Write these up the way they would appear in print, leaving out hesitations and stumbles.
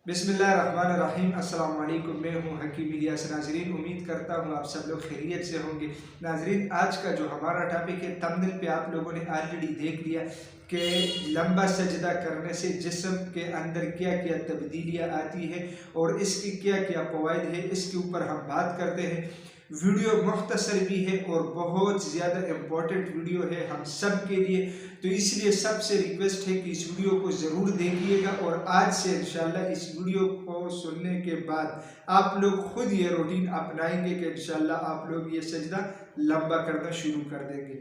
بسم اللہ الرحمن الرحیم۔ السلام علیکم، میں ہوں حکیم الیاس۔ ناظرین، امید کرتا ہوں آپ سب لوگ خیریت سے ہوں گے۔ ناظرین، آج کا جو ہمارا ٹاپک ہے، تھمبنیل پہ آپ لوگوں نے آلریڈی دیکھ لیا کہ لمبا سجدہ کرنے سے جسم کے اندر کیا کیا تبدیلیاں آتی ہیں اور اس کی کیا کیا فوائد ہے، اس کے اوپر ہم بات کرتے ہیں۔ ویڈیو مختصر بھی ہے اور بہت زیادہ امپورٹنٹ ویڈیو ہے ہم سب کے لیے، تو اس لیے سب سے ریکویسٹ ہے کہ اس ویڈیو کو ضرور دیکھیے گا، اور آج سے انشاءاللہ اس ویڈیو کو سننے کے بعد آپ لوگ خود یہ روٹین اپنائیں گے کہ انشاءاللہ آپ لوگ یہ سجدہ لمبا کرنا شروع کر دیں گے۔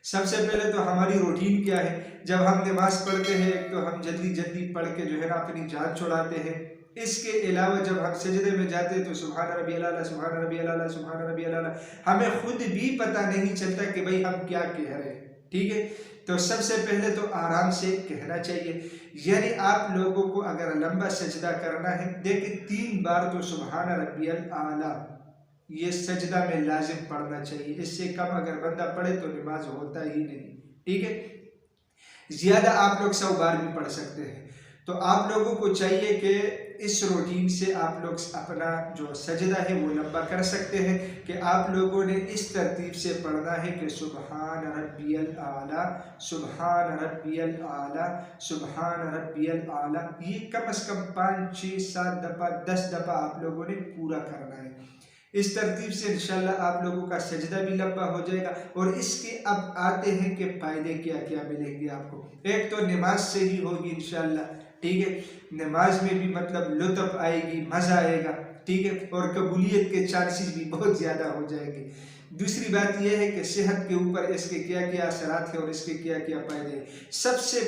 سب سے پہلے تو ہماری روٹین کیا ہے، جب ہم نماز پڑھتے ہیں ایک تو ہم جلدی جلدی پڑھ کے جو ہے نا اپنی جان چھڑاتے ہیں۔ اس کے علاوہ جب ہم سجدے میں جاتے ہیں تو سبحان ربی الاعلیٰ، سبحان ربی الاعلیٰ، سبحان ربی الاعلیٰ، ہمیں خود بھی پتہ نہیں چلتا کہ بھئی ہم کیا کہہ رہے ہیں، ٹھیک ہے؟ تو سب سے پہلے تو آرام سے کہنا چاہیے، یعنی آپ لوگوں کو اگر لمبا سجدہ کرنا ہے، دیکھیں 3 بار تو سبحان ربی الاعلیٰ یہ سجدہ میں لازم پڑھنا چاہیے۔ اس سے کم اگر بندہ پڑھے تو نماز ہوتا ہی نہیں، ٹھیک ہے؟ زیادہ آپ لوگ 100 بار بھی پڑھ سکتے ہیں۔ تو آپ لوگوں کو چاہیے کہ اس روٹین سے آپ لوگ اپنا جو سجدہ ہے وہ لمبا کر سکتے ہیں، کہ آپ لوگوں نے اس ترتیب سے پڑھنا ہے کہ سبحان ربی الاعلیٰ، سبحان ربی الاعلیٰ، سبحان ربی الاعلیٰ، یہ کم از کم 5 6 7 دفعہ 10 دفعہ آپ لوگوں نے پورا کرنا ہے۔ اس ترتیب سے انشاءاللہ آپ لوگوں کا سجدہ بھی لمبا ہو جائے گا۔ اور اس کے اب آتے ہیں کہ فائدے کیا کیا ملیں گے آپ کو۔ ایک تو نماز سے ہی ہوگی انشاءاللہ، ٹھیک ہے؟ نماز میں بھی مطلب لطف آئے گی، مزہ آئے گا، ٹھیک ہے؟ اور قبولیت کے چانسز بھی بہت زیادہ ہو جائیں گے۔ دوسری بات یہ ہے کہ صحت کے اوپر اس کے کیا کیا اثرات ہیں اور اس کے کیا کیا فائدے ہیں۔ سب سے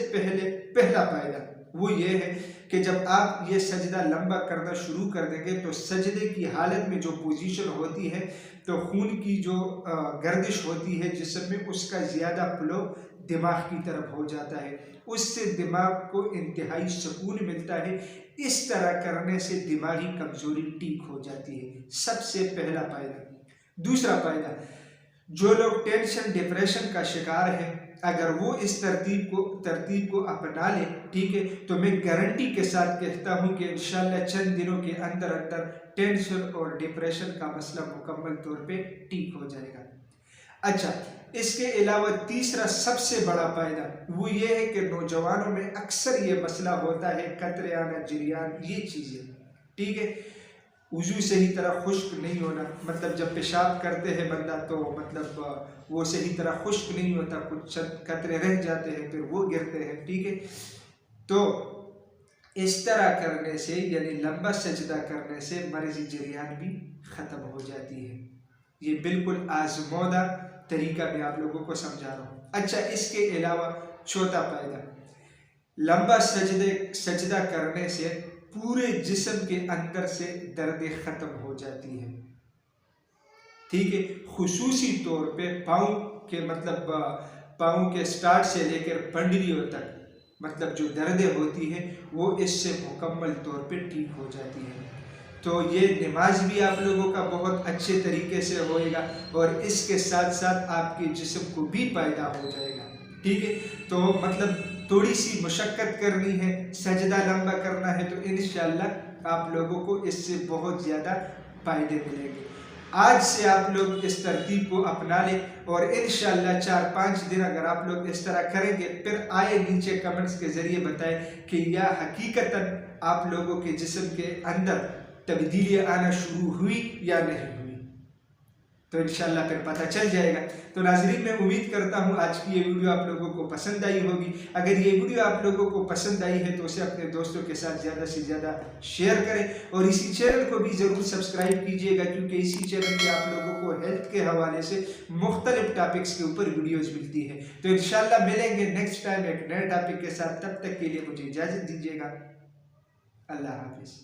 پہلا فائدہ وہ یہ ہے کہ جب آپ یہ سجدہ لمبا کرنا شروع کر دیں گے تو سجدے کی حالت میں جو پوزیشن ہوتی ہے تو خون کی جو گردش ہوتی ہے جسم میں، اس کا زیادہ فلو دماغ کی طرف ہو جاتا ہے، اس سے دماغ کو انتہائی سکون ملتا ہے۔ اس طرح کرنے سے دماغی کمزوری ٹھیک ہو جاتی ہے، سب سے پہلا فائدہ۔ دوسرا فائدہ، جو لوگ ٹینشن ڈپریشن کا شکار ہے، اگر وہ اس ترتیب کو اپنا لے، ٹھیک ہے، تو میں گارنٹی کے ساتھ کہتا ہوں کہ انشاءاللہ چند دنوں کے اندر ٹینشن اور ڈپریشن کا مسئلہ مکمل طور پہ ٹھیک ہو جائے گا۔ اچھا، اس کے علاوہ تیسرا سب سے بڑا فائدہ وہ یہ ہے کہ نوجوانوں میں اکثر یہ مسئلہ ہوتا ہے، قطرے آنا، جریان، یہ چیزیں، ٹھیک ہے؟ وضو صحیح طرح خشک نہیں ہونا، مطلب جب پیشاب کرتے ہیں بندہ تو مطلب وہ صحیح طرح خشک نہیں ہوتا، کچھ قطرے رہ جاتے ہیں پھر وہ گرتے ہیں، ٹھیک ہے؟ تو اس طرح کرنے سے، یعنی لمبا سجدہ کرنے سے مرضی جریان بھی ختم ہو جاتی ہے۔ یہ بالکل آزمودہ طریقہ میں آپ لوگوں کو سمجھا رہا ہوں۔ اچھا، اس کے علاوہ چوتھا فائدہ، لمبا سجدہ کرنے سے پورے جسم کے اندر سے درد ختم ہو جاتی ہے، ٹھیک ہے؟ خصوصی طور پہ پاؤں کے مطلب پاؤں کے سٹارٹ سے لے کر پنڈلیوں تک مطلب جو دردیں ہوتی ہیں وہ اس سے مکمل طور پہ ٹھیک ہو جاتی ہے۔ تو یہ نماز بھی آپ لوگوں کا بہت اچھے طریقے سے ہوئے گا اور اس کے ساتھ ساتھ آپ کے جسم کو بھی فائدہ ہو جائے گا، ٹھیک ہے؟ تو مطلب تھوڑی سی مشقت کرنی ہے، سجدہ لمبا کرنا ہے، تو انشاءاللہ آپ لوگوں کو اس سے بہت زیادہ فائدے ملیں گے۔ آج سے آپ لوگ اس ترتیب کو اپنا لیں اور انشاءاللہ 4-5 دن اگر آپ لوگ اس طرح کریں گے، پھر آئے نیچے کمنٹس کے ذریعے بتائیں کہ یا حقیقتاً آپ لوگوں کے جسم کے اندر تبدیلیاں آنا شروع ہوئی یا نہیں ہوئی، تو انشاءاللہ پھر پتہ چل جائے گا۔ تو ناظرین، میں امید کرتا ہوں آج کی یہ ویڈیو آپ لوگوں کو پسند آئی ہوگی۔ اگر یہ ویڈیو آپ لوگوں کو پسند آئی ہے تو اسے اپنے دوستوں کے ساتھ زیادہ سے زیادہ شیئر کریں اور اسی چینل کو بھی ضرور سبسکرائب کیجئے گا، کیونکہ اسی چینل پہ آپ لوگوں کو ہیلتھ کے حوالے سے مختلف ٹاپکس کے اوپر ویڈیوز ملتی ہے۔ تو انشاءاللہ ملیں گے نیکسٹ ٹائم ایک نئے ٹاپک کے ساتھ، تب تک کے لیے مجھے اجازت دیجیے گا۔ اللہ حافظ۔